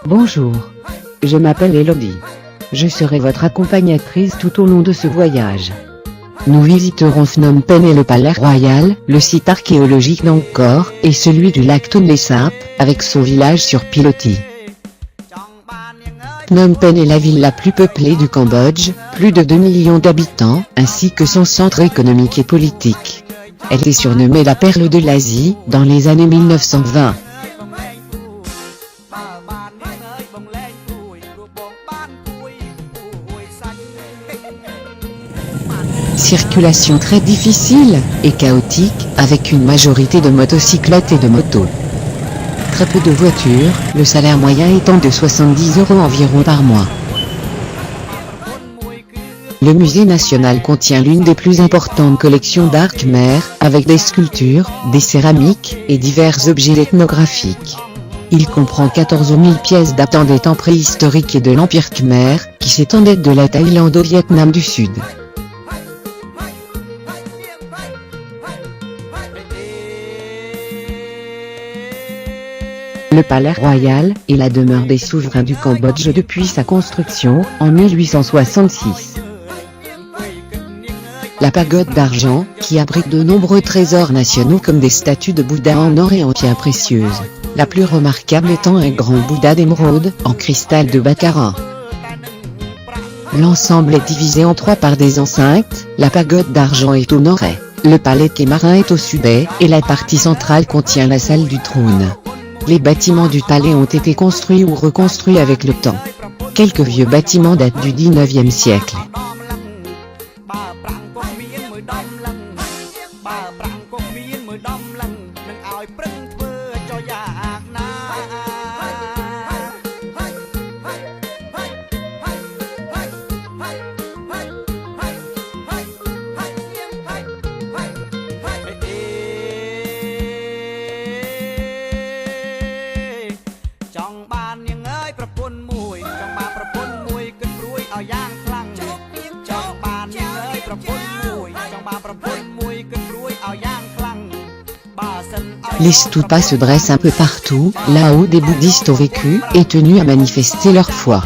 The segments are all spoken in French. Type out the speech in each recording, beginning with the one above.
Bonjour. Je m'appelle Elodie. Je serai votre accompagnatrice tout au long de ce voyage. Nous visiterons Phnom Penh et le Palais Royal, le site archéologique d'Angkor, et celui du lac Tonlé Sap, avec son village sur pilotis. Phnom Penh est la ville la plus peuplée du Cambodge, plus de 2 millions d'habitants, ainsi que son centre économique et politique. Elle est surnommée la perle de l'Asie, dans les années 1920. Circulation très difficile, et chaotique, avec une majorité de motocyclettes et de motos. Très peu de voitures, le salaire moyen étant de 70 € environ par mois. Le musée national contient l'une des plus importantes collections d'art khmer, avec des sculptures, des céramiques, et divers objets ethnographiques. Il comprend 14 000 pièces datant des temps préhistoriques et de l'Empire khmer, qui s'étendaient de la Thaïlande au Vietnam du Sud. Le Palais Royal est la demeure des souverains du Cambodge depuis sa construction, en 1866. La pagode d'argent, qui abrite de nombreux trésors nationaux comme des statues de Bouddha en or et en pierres précieuses, la plus remarquable étant un grand Bouddha d'émeraude, en cristal de Baccarat. L'ensemble est divisé en 3 par des enceintes, la pagode d'argent est au nord-est, le palais Kémarin est au sud-est, et la partie centrale contient la salle du trône. Les bâtiments du palais ont été construits ou reconstruits avec le temps. Quelques vieux bâtiments datent du 19e siècle. Les stupas se dressent un peu partout, là où des bouddhistes ont vécu, et tenus à manifester leur foi.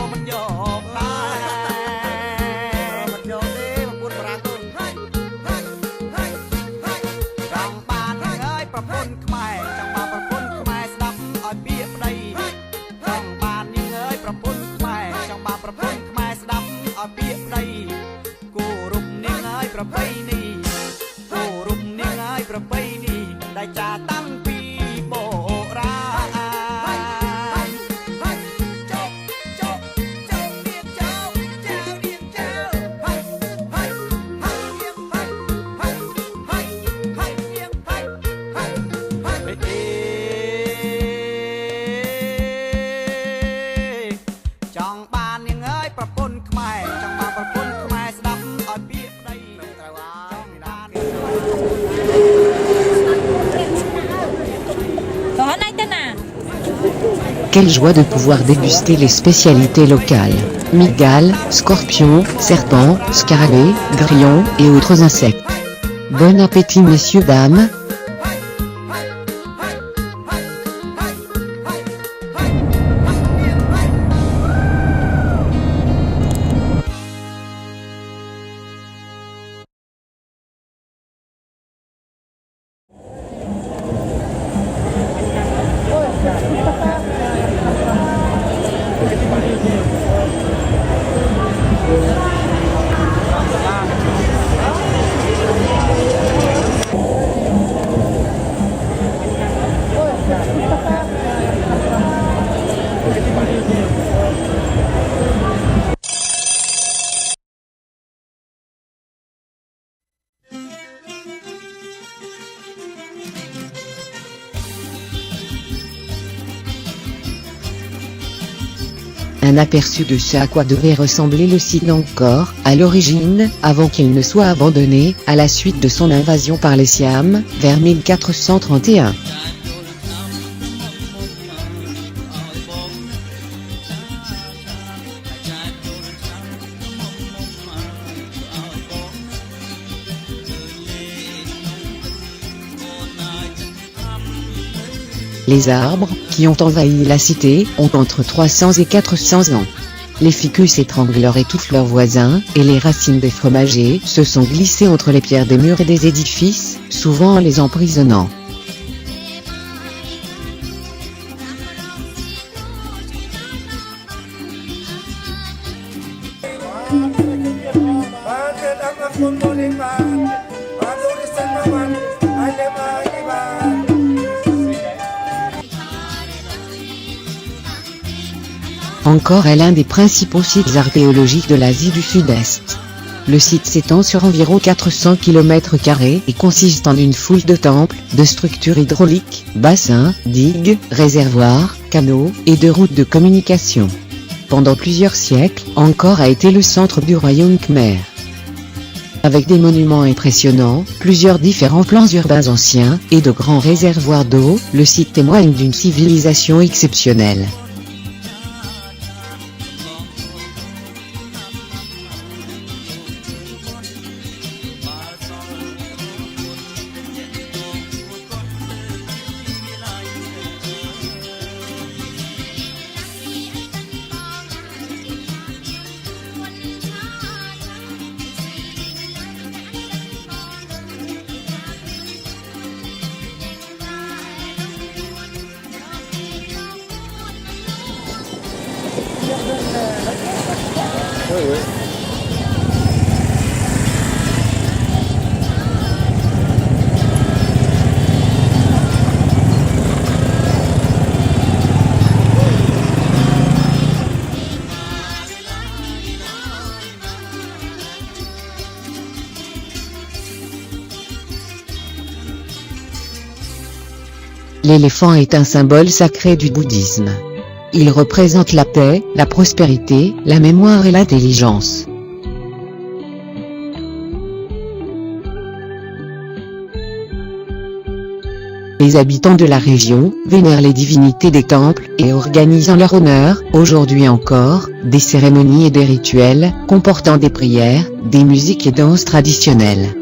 Quelle joie de pouvoir déguster les spécialités locales. Migales, scorpions, serpents, scarabées, grillons et autres insectes. Bon appétit messieurs dames. Un aperçu de ce à quoi devait ressembler le site d'Angkor, à l'origine, avant qu'il ne soit abandonné, à la suite de son invasion par les Siam, vers 1431. Les arbres, qui ont envahi la cité, ont entre 300 et 400 ans. Les ficus étranglent leur étouffent leurs voisins, et les racines des fromagers se sont glissées entre les pierres des murs et des édifices, souvent en les emprisonnant. Angkor est l'un des principaux sites archéologiques de l'Asie du Sud-Est. Le site s'étend sur environ 400 km² et consiste en une foule de temples, de structures hydrauliques, bassins, digues, réservoirs, canaux, et de routes de communication. Pendant plusieurs siècles, Angkor a été le centre du royaume Khmer. Avec des monuments impressionnants, plusieurs différents plans urbains anciens, et de grands réservoirs d'eau, le site témoigne d'une civilisation exceptionnelle. L'éléphant est un symbole sacré du bouddhisme. Il représente la paix, la prospérité, la mémoire et l'intelligence. Les habitants de la région vénèrent les divinités des temples et organisent en leur honneur, aujourd'hui encore, des cérémonies et des rituels, comportant des prières, des musiques et danses traditionnelles.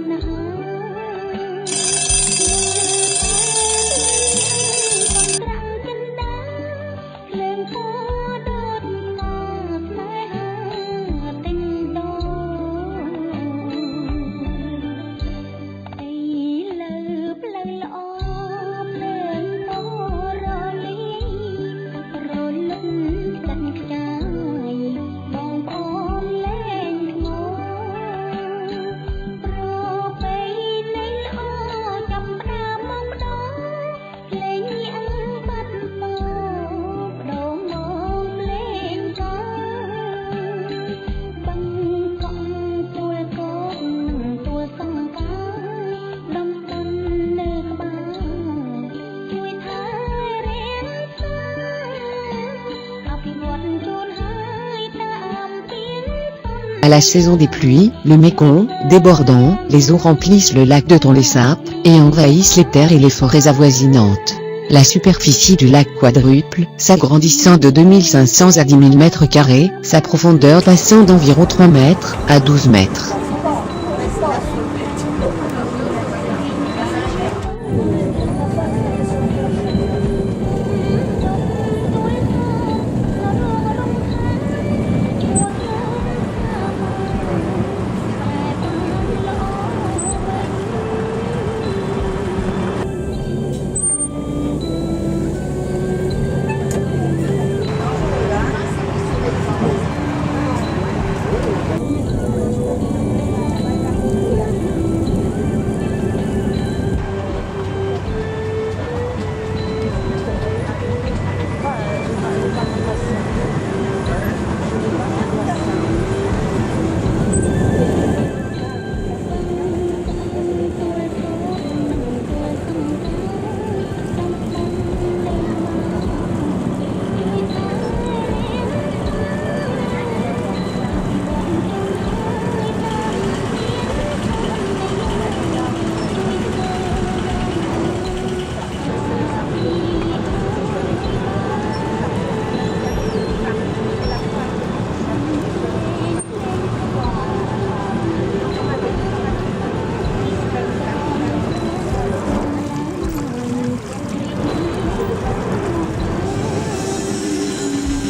À la saison des pluies, le Mékong, débordant, les eaux remplissent le lac de Tonlé Sap, et envahissent les terres et les forêts avoisinantes. La superficie du lac quadruple, s'agrandissant de 2500 à 10 000 m², sa profondeur passant d'environ 3 mètres à 12 mètres.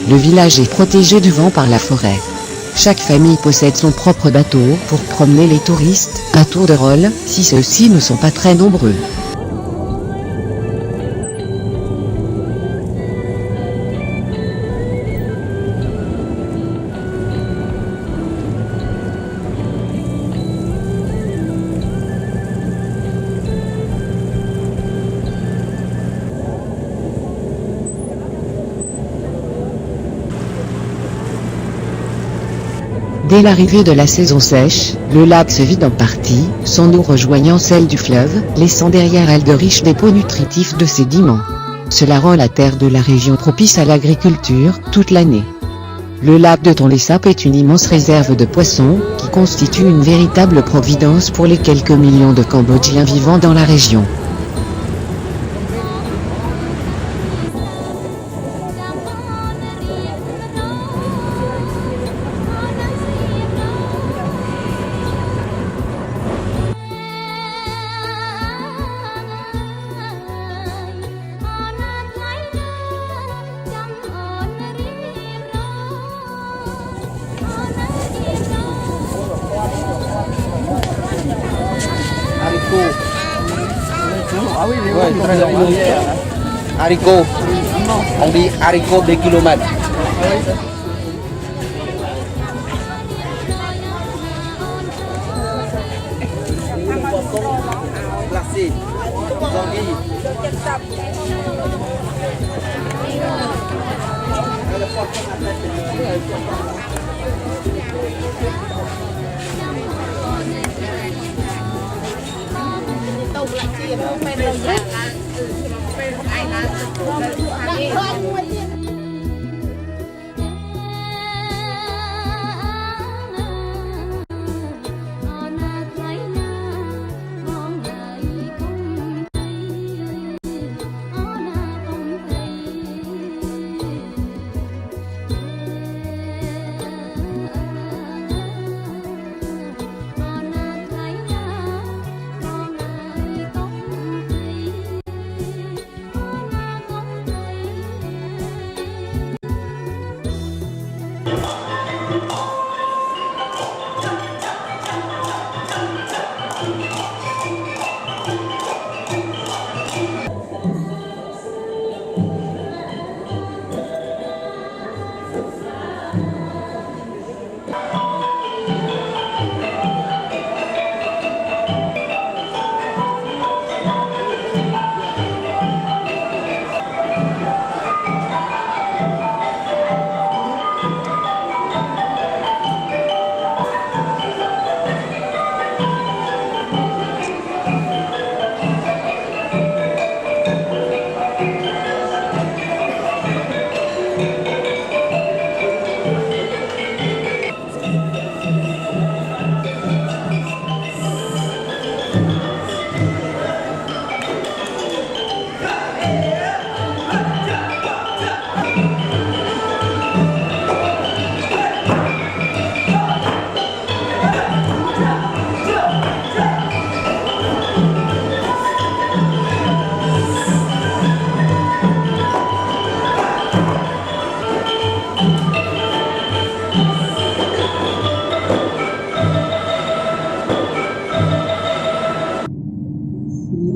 Le village est protégé du vent par la forêt. Chaque famille possède son propre bateau pour promener les touristes, à tour de rôle, si ceux-ci ne sont pas très nombreux. Dès l'arrivée de la saison sèche, le lac se vide en partie, son eau rejoignant celle du fleuve, laissant derrière elle de riches dépôts nutritifs de sédiments. Cela rend la terre de la région propice à l'agriculture, toute l'année. Le lac de Tonlé Sap est une immense réserve de poissons, qui constitue une véritable providence pour les quelques millions de Cambodgiens vivant dans la région. Haricot, on dit haricot de kilomètres. Placé,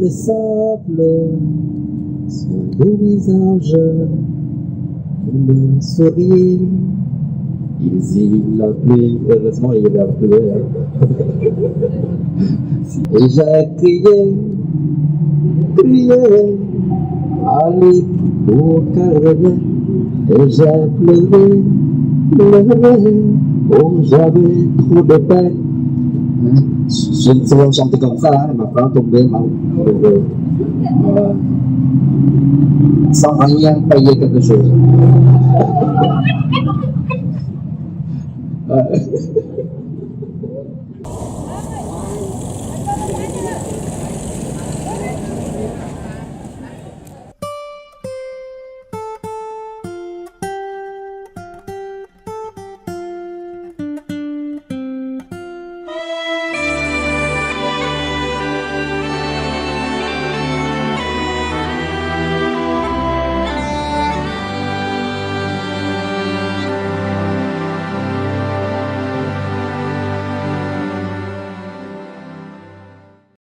le sable, son beau visage, le sourire. Il a plu, heureusement il a plu. Et j'ai crié, allez au carré. Et j'ai pleuré, oh j'avais trop de peine. Je ne saurais chanter comme ça, hein, ma femme tombée, sans rien payer quelque chose.